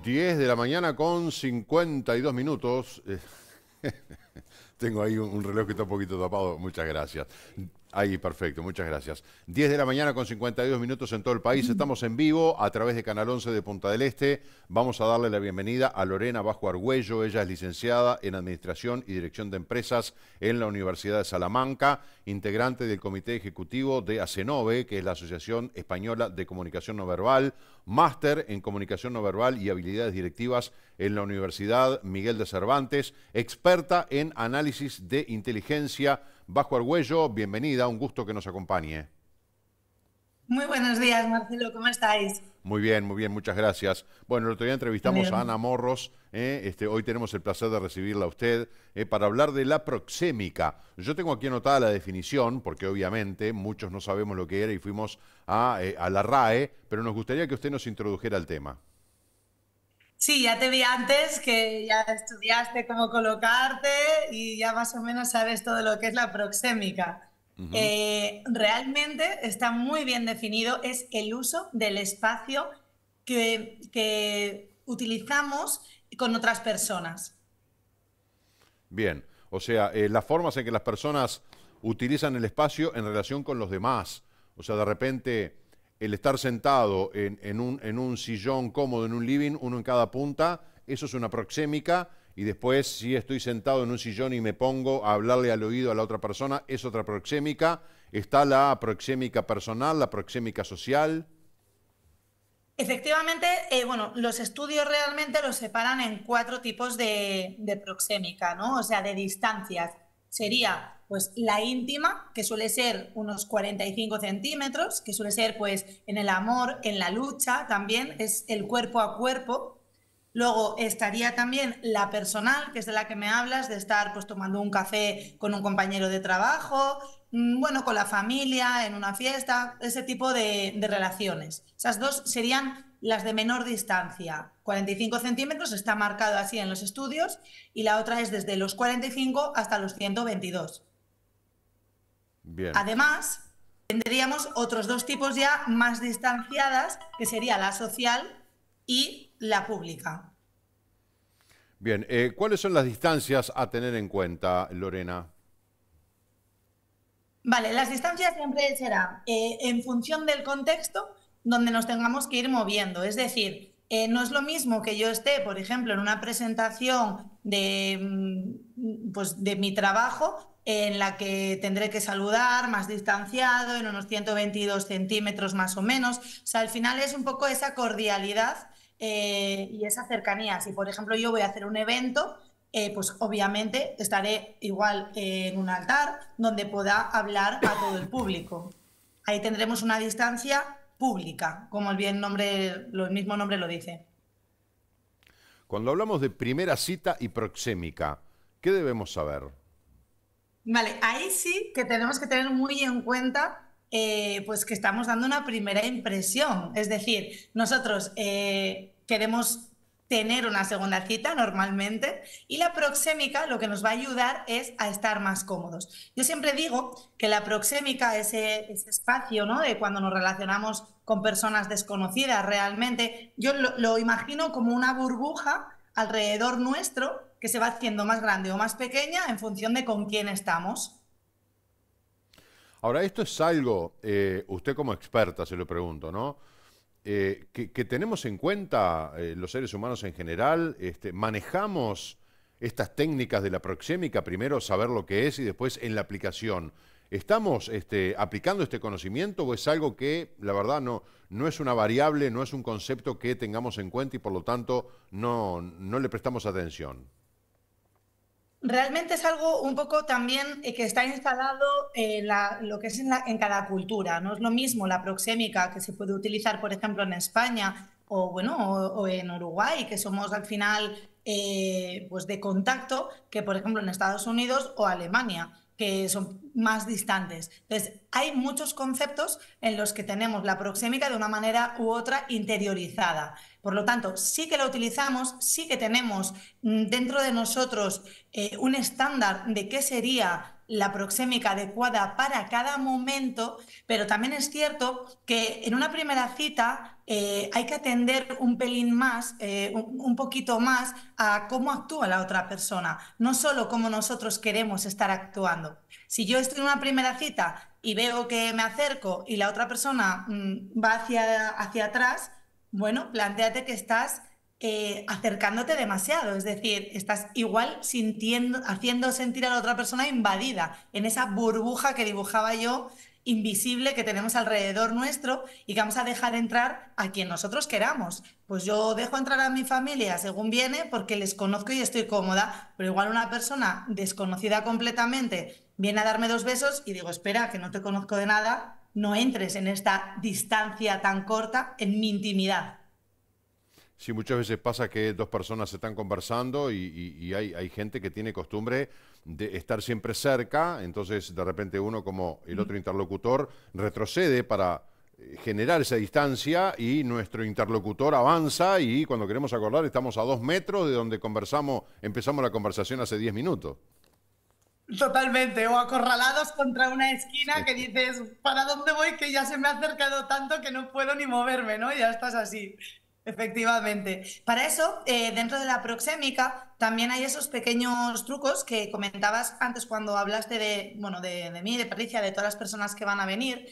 10 de la mañana con 52 minutos. Tengo ahí un reloj que está un poquito tapado. Muchas gracias. Ahí, perfecto, muchas gracias. 10 de la mañana con 52 minutos en todo el país. Estamos en vivo a través de Canal 11 de Punta del Este. Vamos a darle la bienvenida a Lorena Bajo Argüello. Ella es licenciada en Administración y Dirección de Empresas en la Universidad de Salamanca, integrante del Comité Ejecutivo de ACENOVE, que es la Asociación Española de Comunicación No Verbal, máster en Comunicación No Verbal y Habilidades Directivas en la Universidad Miguel de Cervantes, experta en análisis de inteligencia. Bajo Argüello, bienvenida, un gusto que nos acompañe. Muy buenos días, Marcelo, ¿cómo estáis? Muy bien, muchas gracias. Bueno, el otro día Me entrevistamos a alegro. Ana Morros, hoy tenemos el placer de recibirla a usted para hablar de la proxémica. Yo tengo aquí anotada la definición, porque obviamente muchos no sabemos lo que era y fuimos a la RAE, pero nos gustaría que usted nos introdujera el tema. Sí, ya te vi antes que ya estudiaste cómo colocarte y ya más o menos sabes todo lo que es la proxémica. Ujú. Realmente está muy bien definido, es el uso del espacio que utilizamos con otras personas. Bien, o sea, las formas en que las personas utilizan el espacio en relación con los demás. O sea, de repente, el estar sentado en un sillón cómodo, en un living, uno en cada punta, eso es una proxémica. Y después, si estoy sentado en un sillón y me pongo a hablarle al oído a la otra persona, es otra proxémica. Está la proxémica personal, la proxémica social. Efectivamente, bueno, los estudios realmente los separan en cuatro tipos de proxémica, ¿no? O sea, de distancias. Sería, pues, la íntima, que suele ser unos 45 centímetros, que suele ser, pues, en el amor, en la lucha, también es el cuerpo a cuerpo. Luego estaría también la personal, que es de la que me hablas, de estar pues tomando un café con un compañero de trabajo, bueno, con la familia, en una fiesta, ese tipo de relaciones. Esas dos serían las de menor distancia. 45 centímetros está marcado así en los estudios y la otra es desde los 45 hasta los 122. Bien. Además, tendríamos otros dos tipos ya más distanciadas, que sería la social y la pública. Bien, ¿cuáles son las distancias a tener en cuenta, Lorena? Vale, las distancias siempre serán en función del contexto donde nos tengamos que ir moviendo. Es decir, no es lo mismo que yo esté, por ejemplo, en una presentación pues, de mi trabajo en la que tendré que saludar más distanciado, en unos 122 centímetros más o menos. O sea, al final es un poco esa cordialidad y esa cercanía. Si, por ejemplo, yo voy a hacer un evento, pues obviamente estaré igual en un altar donde pueda hablar a todo el público. Ahí tendremos una distancia pública, como el mismo nombre lo dice. Cuando hablamos de primera cita y proxémica, ¿qué debemos saber? Vale, ahí sí que tenemos que tener muy en cuenta pues que estamos dando una primera impresión. Es decir, nosotros queremos tener una segunda cita normalmente y la proxémica lo que nos va a ayudar es a estar más cómodos. Yo siempre digo que la proxémica, ese espacio, ¿no? De cuando nos relacionamos con personas desconocidas realmente, yo lo imagino como una burbuja alrededor nuestro que se va haciendo más grande o más pequeña en función de con quién estamos. Ahora, esto es algo, usted como experta se lo pregunto, ¿no? Que tenemos en cuenta los seres humanos en general, manejamos estas técnicas de la proxémica, primero saber lo que es y después en la aplicación. ¿Estamos aplicando este conocimiento o es algo que, la verdad, no es una variable, no es un concepto que tengamos en cuenta y por lo tanto no le prestamos atención? Realmente es algo un poco también que está instalado en lo que es en cada cultura. No es lo mismo la proxémica que se puede utilizar, por ejemplo, en España o, bueno, o en Uruguay, que somos al final pues de contacto, que por ejemplo en Estados Unidos o Alemania. que son más distantes. Entonces, hay muchos conceptos en los que tenemos la proxémica de una manera u otra interiorizada. Por lo tanto, sí que la utilizamos, sí que tenemos dentro de nosotros un estándar de qué sería la proxémica adecuada para cada momento, pero también es cierto que en una primera cita hay que atender un pelín más, un poquito más a cómo actúa la otra persona, no solo cómo nosotros queremos estar actuando. Si yo estoy en una primera cita y veo que me acerco y la otra persona va hacia atrás, bueno, plantéate que estás acercándote demasiado, es decir, estás igual sintiendo, haciendo sentir a la otra persona invadida en esa burbuja que dibujaba yo, invisible, que tenemos alrededor nuestro y que vamos a dejar entrar a quien nosotros queramos. Pues yo dejo entrar a mi familia según viene porque les conozco y estoy cómoda, pero igual una persona desconocida completamente viene a darme 2 besos y digo, espera, que no te conozco de nada, no entres en esta distancia tan corta en mi intimidad. Sí, muchas veces pasa que dos personas están conversando y hay gente que tiene costumbre de estar siempre cerca, entonces de repente uno como el otro interlocutor retrocede para generar esa distancia y nuestro interlocutor avanza y cuando queremos acordar estamos a 2 metros de donde conversamos, empezamos la conversación hace 10 minutos. Totalmente, o acorralados contra una esquina que dices, ¿para dónde voy? Que ya se me ha acercado tanto que no puedo ni moverme, ¿no? Ya estás así, efectivamente. Para eso, dentro de la proxémica, también hay esos pequeños trucos que comentabas antes cuando hablaste de, bueno, de mí, de Patricia, de todas las personas que van a venir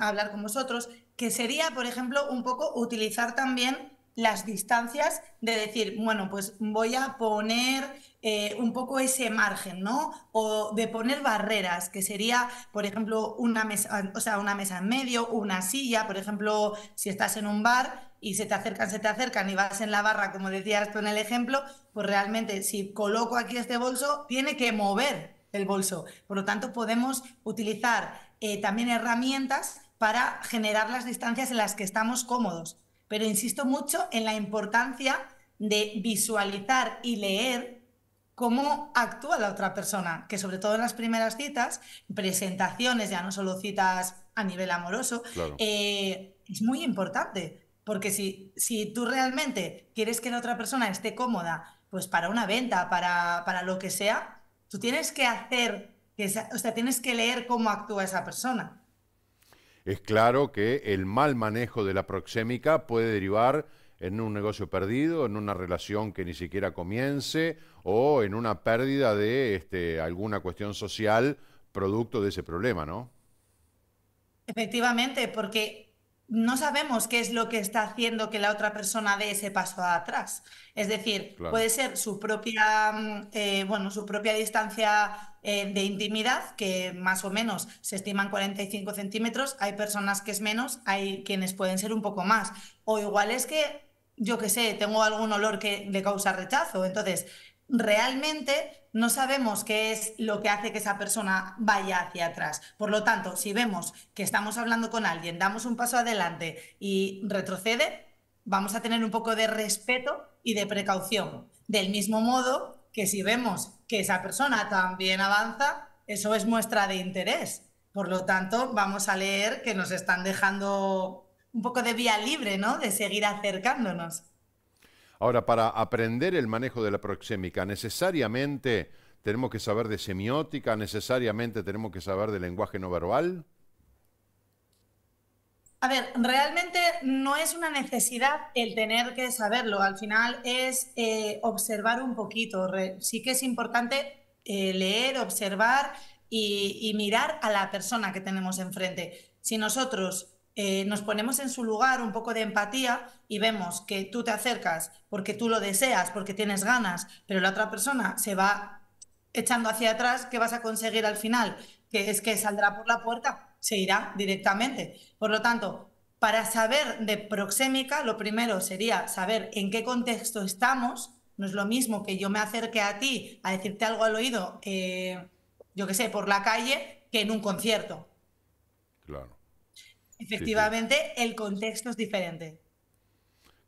a hablar con vosotros, que sería, por ejemplo, un poco utilizar también las distancias de decir, bueno, pues voy a poner un poco ese margen, ¿no? O de poner barreras, que sería, por ejemplo, una mesa, o sea, una mesa en medio, una silla, por ejemplo, si estás en un bar y se te acercan y vas en la barra, como decías tú en el ejemplo, pues realmente si coloco aquí este bolso, tiene que mover el bolso. Por lo tanto, podemos utilizar también herramientas para generar las distancias en las que estamos cómodos. Pero insisto mucho en la importancia de visualizar y leer cómo actúa la otra persona, que sobre todo en las primeras citas, presentaciones, ya no solo citas a nivel amoroso, Claro. es muy importante, porque si tú realmente quieres que la otra persona esté cómoda, pues para una venta, para lo que sea, tú tienes que hacer, o sea, tienes que leer cómo actúa esa persona. Es claro que el mal manejo de la proxémica puede derivar en un negocio perdido, en una relación que ni siquiera comience o en una pérdida de alguna cuestión social producto de ese problema, ¿no? Efectivamente, porque no sabemos qué es lo que está haciendo que la otra persona dé ese paso atrás. Es decir, Claro. puede ser su propia, bueno, su propia distancia de intimidad, que más o menos se estiman 45 centímetros. Hay personas que es menos, hay quienes pueden ser un poco más. O igual es que, yo qué sé, tengo algún olor que le causa rechazo. Entonces, realmente no sabemos qué es lo que hace que esa persona vaya hacia atrás. Por lo tanto, si vemos que estamos hablando con alguien, damos un paso adelante y retrocede, vamos a tener un poco de respeto y de precaución. Del mismo modo que si vemos que esa persona también avanza, eso es muestra de interés. Por lo tanto, vamos a leer que nos están dejando un poco de vía libre, ¿no? De seguir acercándonos. Ahora, para aprender el manejo de la proxémica, necesariamente tenemos que saber de semiótica, necesariamente tenemos que saber de lenguaje no verbal. A ver, realmente no es una necesidad el tener que saberlo, al final es observar un poquito. Sí que es importante leer, observar y mirar a la persona que tenemos enfrente. Si nosotros nos ponemos en su lugar un poco de empatía y vemos que tú te acercas porque tú lo deseas, porque tienes ganas, pero la otra persona se va echando hacia atrás, ¿qué vas a conseguir al final? Que es que saldrá por la puerta, se irá directamente. Por lo tanto, para saber de proxémica, lo primero sería saber en qué contexto estamos. No es lo mismo que yo me acerque a ti a decirte algo al oído, yo qué sé, por la calle, que en un concierto. Claro, sí, sí. Efectivamente, el contexto es diferente.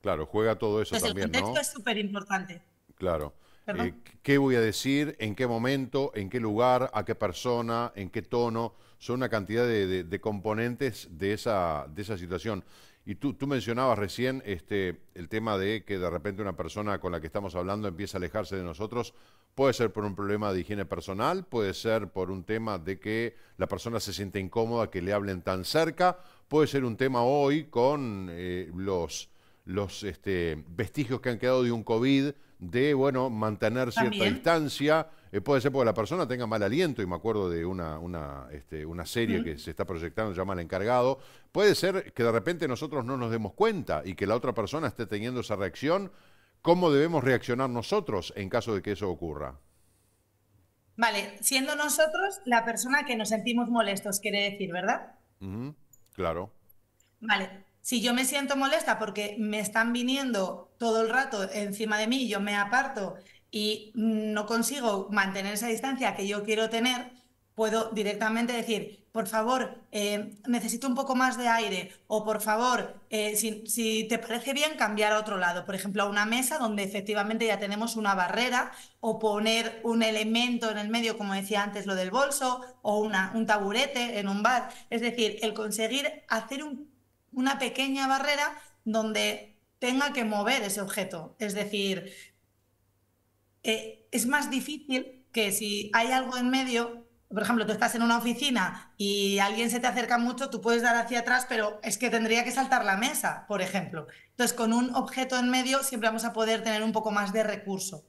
Claro, juega todo eso Entonces, el también, contexto ¿no? es súper importante. Claro. Perdón. ¿Qué voy a decir? ¿En qué momento? ¿En qué lugar? ¿A qué persona? ¿En qué tono? Son una cantidad de componentes de esa situación. Y tú mencionabas recién el tema de que de repente una persona con la que estamos hablando empieza a alejarse de nosotros. Puede ser por un problema de higiene personal, puede ser por un tema de que la persona se siente incómoda que le hablen tan cerca, puede ser un tema hoy con los vestigios que han quedado de un COVID, de, bueno, mantener cierta También. distancia. Puede ser porque la persona tenga mal aliento, y me acuerdo de una serie que Mm. se está proyectando, se llama El Encargado. Puede ser que de repente nosotros no nos demos cuenta y que la otra persona esté teniendo esa reacción. ¿Cómo debemos reaccionar nosotros en caso de que eso ocurra? Vale, siendo nosotros la persona que nos sentimos molestos, quiere decir, ¿verdad? Ujú, claro. Vale, si yo me siento molesta porque me están viniendo todo el rato encima de mí, yo me aparto y no consigo mantener esa distancia que yo quiero tener, puedo directamente decir, por favor, necesito un poco más de aire o por favor, si te parece bien, cambiar a otro lado, por ejemplo, a una mesa donde efectivamente ya tenemos una barrera o poner un elemento en el medio, como decía antes, lo del bolso o un taburete en un bar. Es decir, el conseguir hacer una pequeña barrera donde tenga que mover ese objeto. Es decir, es más difícil que si hay algo en medio, por ejemplo, tú estás en una oficina y alguien se te acerca mucho, tú puedes dar hacia atrás, pero es que tendría que saltar la mesa, por ejemplo. Entonces, con un objeto en medio siempre vamos a poder tener un poco más de recurso.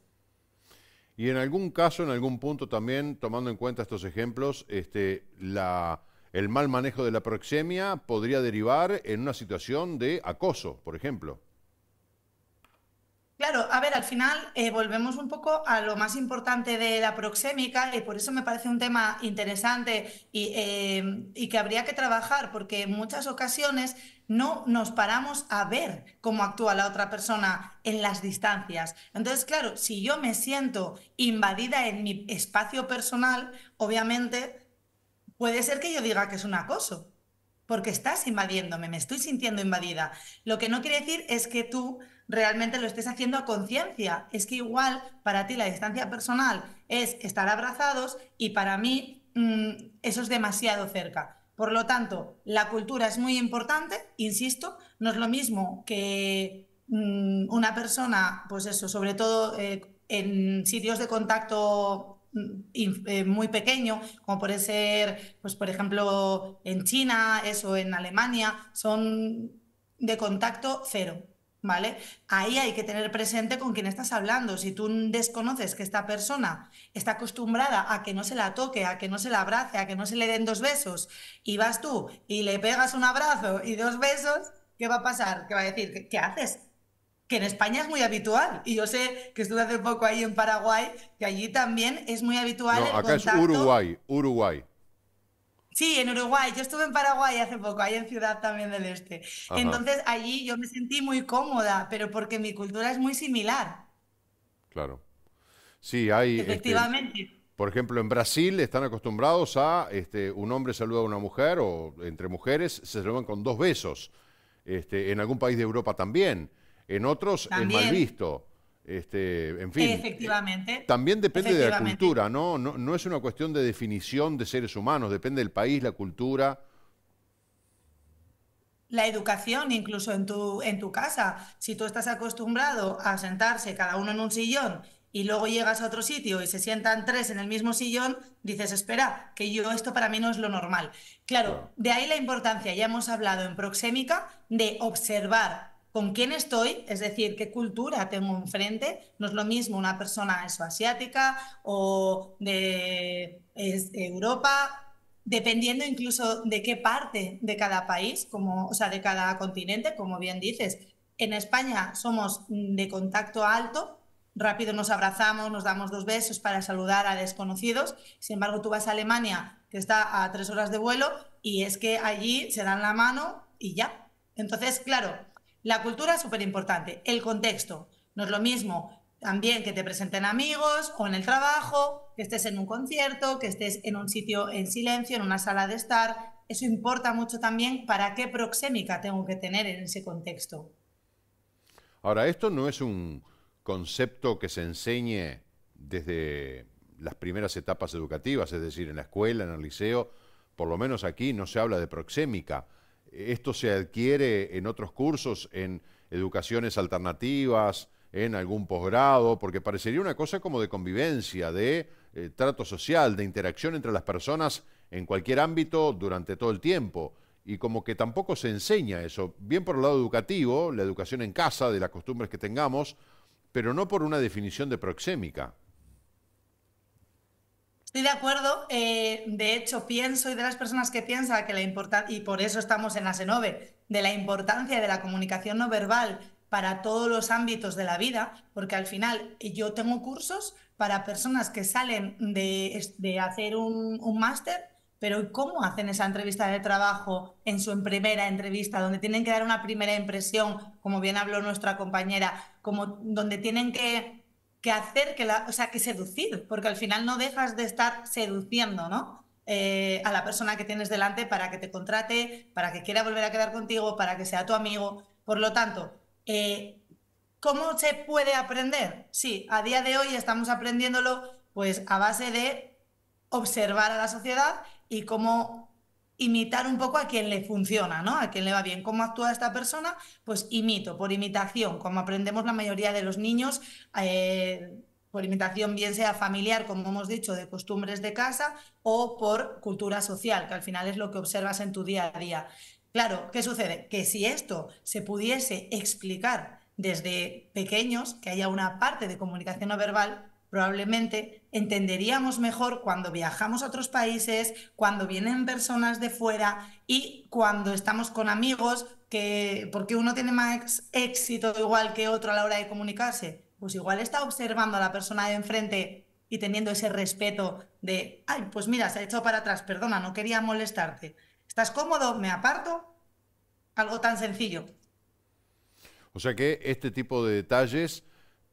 Y en algún caso, en algún punto también, tomando en cuenta estos ejemplos, el mal manejo de la proxemia podría derivar en una situación de acoso, por ejemplo. Claro, a ver, al final volvemos un poco a lo más importante de la proxémica y por eso me parece un tema interesante y que habría que trabajar, porque en muchas ocasiones no nos paramos a ver cómo actúa la otra persona en las distancias. Entonces, claro, si yo me siento invadida en mi espacio personal, obviamente puede ser que yo diga que es un acoso, porque estás invadiéndome, me estoy sintiendo invadida. Lo que no quiere decir es que tú realmente lo estés haciendo a conciencia. Es que igual para ti la distancia personal es estar abrazados y para mí eso es demasiado cerca. Por lo tanto, la cultura es muy importante, insisto, no es lo mismo que una persona, pues eso, sobre todo en sitios de contacto muy pequeño, como puede ser, pues por ejemplo, en China, eso, en Alemania, son de contacto cero, ¿vale? Ahí hay que tener presente con quién estás hablando. Si tú desconoces que esta persona está acostumbrada a que no se la toque, a que no se la abrace, a que no se le den dos besos, y vas tú y le pegas un abrazo y dos besos, ¿qué va a pasar? ¿Qué va a decir? ¿Qué haces? Que en España es muy habitual. Y yo sé que estuve hace poco ahí en Paraguay, que allí también es muy habitual No, el acá es contacto. Uruguay, Uruguay. Sí, en Uruguay. Yo estuve en Paraguay hace poco, ahí en Ciudad también del Este. Ajá, Entonces allí yo me sentí muy cómoda, pero porque mi cultura es muy similar. claro. Sí, hay, Efectivamente. por ejemplo, en Brasil están acostumbrados a, un hombre saluda a una mujer o entre mujeres se saludan con dos besos. En algún país de Europa también. En otros es mal También, visto. En fin, efectivamente. también depende de la Efectivamente. cultura, ¿no? No, no es una cuestión de definición de seres humanos, depende del país, la cultura. La educación, incluso en tu casa, si tú estás acostumbrado a sentarse cada uno en un sillón y luego llegas a otro sitio y se sientan tres en el mismo sillón, dices, espera, que yo esto para mí no es lo normal. Claro, Claro. de ahí la importancia, ya hemos hablado en proxémica, de observar con quién estoy, es decir, qué cultura tengo enfrente. No es lo mismo una persona eso, asiática o de Europa, dependiendo incluso de qué parte de cada país, como, o sea, de cada continente, como bien dices. En España somos de contacto alto, rápido nos abrazamos, nos damos dos besos para saludar a desconocidos. Sin embargo, tú vas a Alemania, que está a 3 horas de vuelo, y es que allí se dan la mano y ya. Entonces, claro, la cultura es súper importante. El contexto no es lo mismo también que te presenten amigos o en el trabajo, que estés en un concierto, que estés en un sitio en silencio, en una sala de estar. Eso importa mucho también para qué proxémica tengo que tener en ese contexto. Ahora, esto no es un concepto que se enseñe desde las primeras etapas educativas, es decir, en la escuela, en el liceo, por lo menos aquí no se habla de proxémica. Esto se adquiere en otros cursos, en educaciones alternativas, en algún posgrado, porque parecería una cosa como de convivencia, de trato social, de interacción entre las personas en cualquier ámbito durante todo el tiempo. Y como que tampoco se enseña eso, bien por el lado educativo, la educación en casa, de las costumbres que tengamos, pero no por una definición de proxémica. Estoy de acuerdo. De hecho, pienso y de las personas que piensan que la importancia, y por eso estamos en la SENOVE, de la importancia de la comunicación no verbal para todos los ámbitos de la vida, porque al final yo tengo cursos para personas que salen de hacer un máster, pero ¿cómo hacen esa entrevista de trabajo en su primera entrevista, donde tienen que dar una primera impresión, como bien habló nuestra compañera, como donde tienen que hacer, o sea, que seducir, porque al final no dejas de estar seduciendo, ¿no? A la persona que tienes delante para que te contrate, para que quiera volver a quedar contigo, para que sea tu amigo. Por lo tanto, ¿cómo se puede aprender? Sí, a día de hoy estamos aprendiéndolo pues a base de observar a la sociedad y cómo imitar un poco a quien le funciona, ¿no? A quien le va bien. ¿Cómo actúa esta persona? Pues imito, por imitación, como aprendemos la mayoría de los niños, por imitación bien sea familiar, como hemos dicho, de costumbres de casa, o por cultura social, que al final es lo que observas en tu día a día. Claro, ¿qué sucede? Que si esto se pudiese explicar desde pequeños, que haya una parte de comunicación no verbal, probablemente entenderíamos mejor cuando viajamos a otros países, cuando vienen personas de fuera y cuando estamos con amigos, porque uno tiene más éxito igual que otro a la hora de comunicarse, pues igual está observando a la persona de enfrente y teniendo ese respeto de, ay, pues mira, se ha echado para atrás, perdona, no quería molestarte. ¿Estás cómodo? ¿Me aparto? Algo tan sencillo. O sea que este tipo de detalles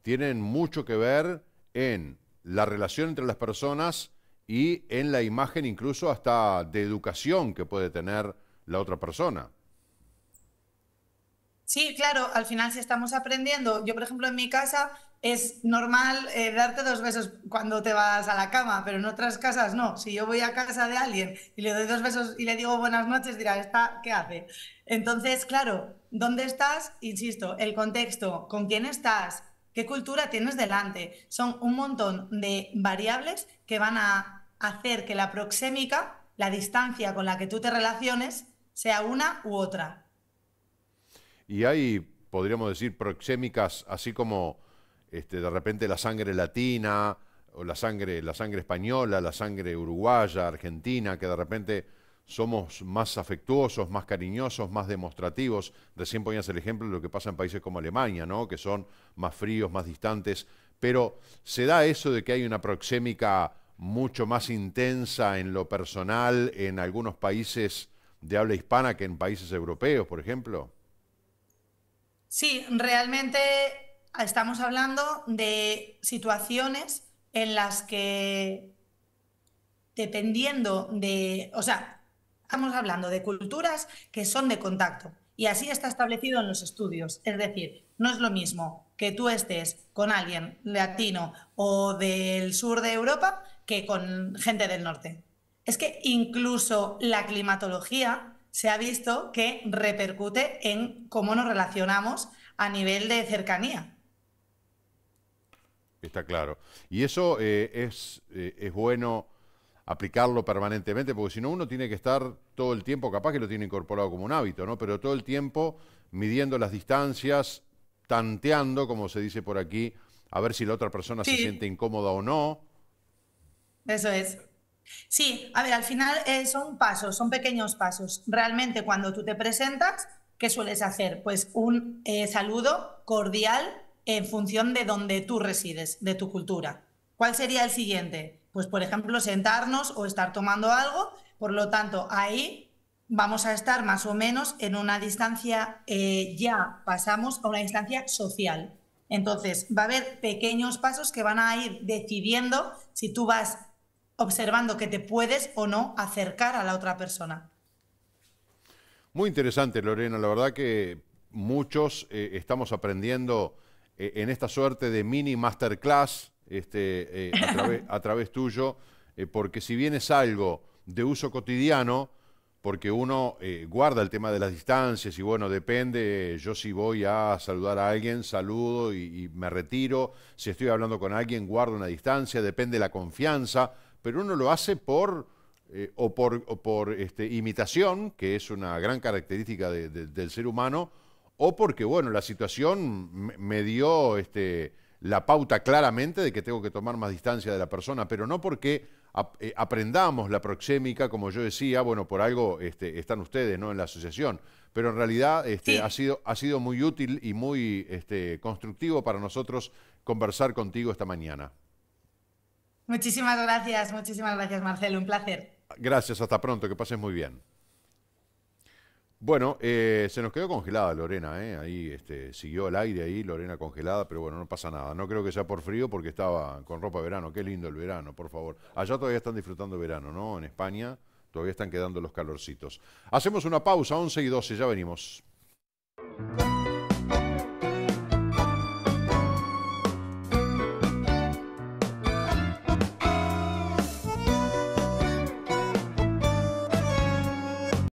tienen mucho que ver en la relación entre las personas y en la imagen incluso hasta de educación que puede tener la otra persona. Sí, claro, al final si estamos aprendiendo, yo por ejemplo en mi casa es normal darte 2 besos cuando te vas a la cama, pero en otras casas no. Si yo voy a casa de alguien y le doy 2 besos y le digo buenas noches, dirá, ¿esta qué hace? Entonces, claro, ¿dónde estás? Insisto, el contexto, con quién estás, qué cultura tienes delante. Son un montón de variables que van a hacer que la proxémica, la distancia con la que tú te relaciones, sea una u otra. Y hay, podríamos decir, proxémicas, así como de repente la sangre latina, o la sangre española, la sangre uruguaya, argentina, que de repente somos más afectuosos, más cariñosos, más demostrativos. Recién ponías el ejemplo de lo que pasa en países como Alemania, ¿no? Que son más fríos, más distantes. Pero se da eso de que hay una proxémica mucho más intensa en lo personal en algunos países de habla hispana que en países europeos, por ejemplo. Sí, realmente estamos hablando de situaciones en las que dependiendo o sea, estamos hablando de culturas que son de contacto y así está establecido en los estudios. Es decir, no es lo mismo que tú estés con alguien latino o del sur de Europa que con gente del norte. Es que incluso la climatología se ha visto que repercute en cómo nos relacionamos a nivel de cercanía. Está claro. Y eso es bueno aplicarlo permanentemente, porque si no uno tiene que estar todo el tiempo, capaz que lo tiene incorporado como un hábito, ¿no? Pero todo el tiempo midiendo las distancias, tanteando, como se dice por aquí, a ver si la otra persona se siente Sí, incómoda o no. eso es. Sí, a ver, al final son pasos, son pequeños pasos. Realmente cuando tú te presentas, ¿qué sueles hacer? Pues un saludo cordial en función de donde tú resides, de tu cultura. ¿Cuál sería el siguiente? Pues por ejemplo, sentarnos o estar tomando algo. Por lo tanto, ahí vamos a estar más o menos en una distancia, ya pasamos a una distancia social. Entonces, va a haber pequeños pasos que van a ir decidiendo si tú vas observando que te puedes o no acercar a la otra persona. Muy interesante, Lorena. La verdad que muchos estamos aprendiendo en esta suerte de mini masterclass a través tuyo, porque si bien es algo de uso cotidiano, porque uno guarda el tema de las distancias y bueno, depende, yo si voy a saludar a alguien, saludo y me retiro, si estoy hablando con alguien, guardo una distancia, depende de la confianza, pero uno lo hace por imitación, que es una gran característica del ser humano, o porque, bueno, la situación me dio la pauta claramente de que tengo que tomar más distancia de la persona, pero no porque aprendamos la proxémica, como yo decía, bueno, por algo están ustedes, ¿no?, en la asociación, pero en realidad Sí. ha sido muy útil y muy constructivo para nosotros conversar contigo esta mañana. Muchísimas gracias, Marcelo, un placer. Gracias, hasta pronto, que pases muy bien. Bueno, se nos quedó congelada Lorena, ¿eh? Ahí siguió el aire ahí, Lorena congelada, pero bueno, no pasa nada. No creo que sea por frío porque estaba con ropa de verano. Qué lindo el verano, por favor. Allá todavía están disfrutando verano, ¿no? En España todavía están quedando los calorcitos. Hacemos una pausa, 11 y 12, ya venimos.